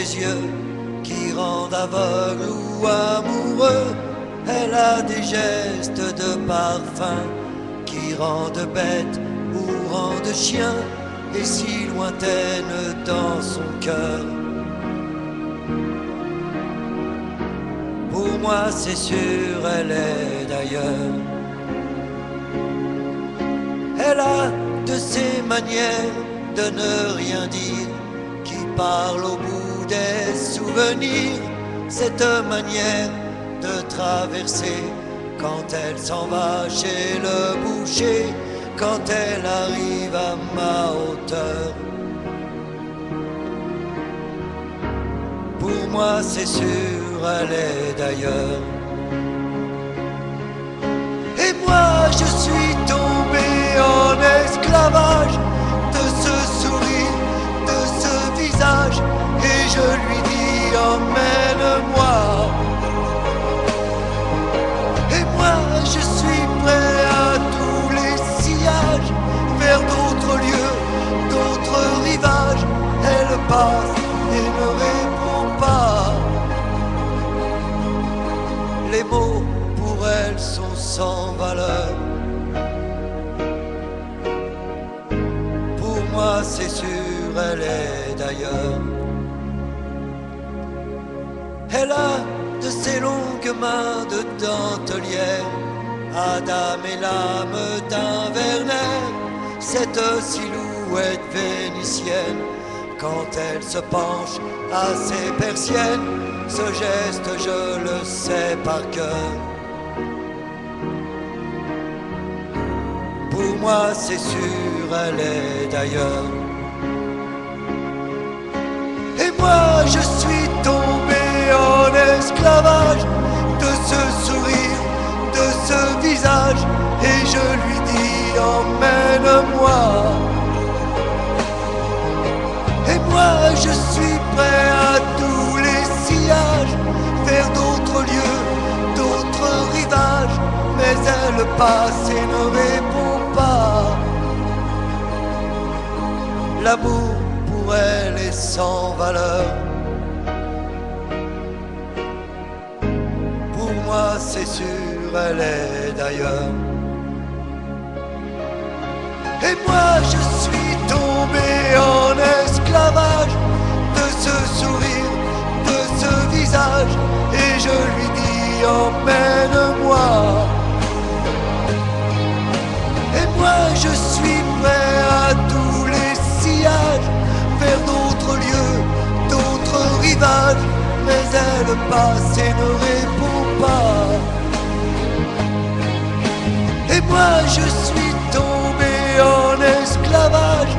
des yeux qui rendent aveugle ou amoureux. Elle a des gestes de parfum qui rendent bête ou rendent chien, et si lointaine dans son cœur. Pour moi c'est sûr, elle est d'ailleurs. Elle a de ces manières de ne rien dire, qui parle au bout des souvenirs. Cette manière de traverser quand elle s'en va chez le boucher, quand elle arrive à ma hauteur. Pour moi c'est sûr, elle est d'ailleurs. Et moi je suis tombé en esclavage de ce sourire, de ce visage, et je lui dis emmène-moi. Et moi je suis prêt à tous les sillages, vers d'autres lieux, d'autres rivages. Elle passe et ne répond pas. Les mots pour elle sont sans valeur. Pour moi c'est sûr, elle est d'ailleurs. Elle a de ces longues mains de dentelière, Adam et l'âme d'un Werner. Cette silhouette vénitienne, quand elle se penche à ses persiennes, ce geste je le sais par cœur. Pour moi c'est sûr, elle est d'ailleurs. Et moi je suis tombé en esclavage de ce sourire, de ce visage, et je lui dis emmène-moi. Et moi je suis prêt à tous les sillages, vers d'autres lieux, d'autres rivages, mais elle passe et ne répond pas. L'amour pour elle est sans valeur. Pour moi c'est sûr, elle est d'ailleurs. Et moi je suis tombé en esclavage de ce sourire, de ce visage, et je lui dis emmène-moi. Et moi je suis prêt à tous les sillages, vers d'autres lieux, d'autres rivages, mais elle passe et ne répond pas. Et moi je suis tombé en esclavage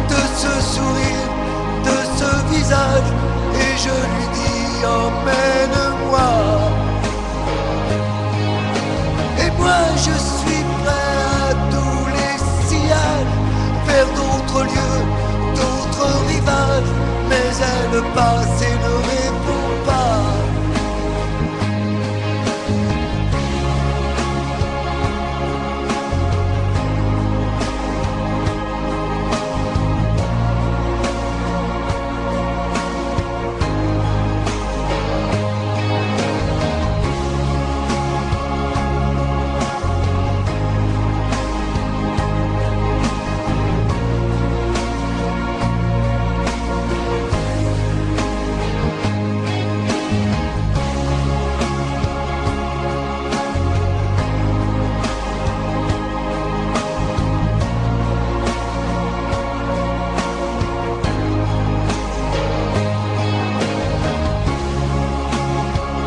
de ce sourire, de ce visage, et je lui dis emmène-moi. Et moi je suis prêt à tous les sillages, vers d'autres lieux, d'autres rivages, mais elle passe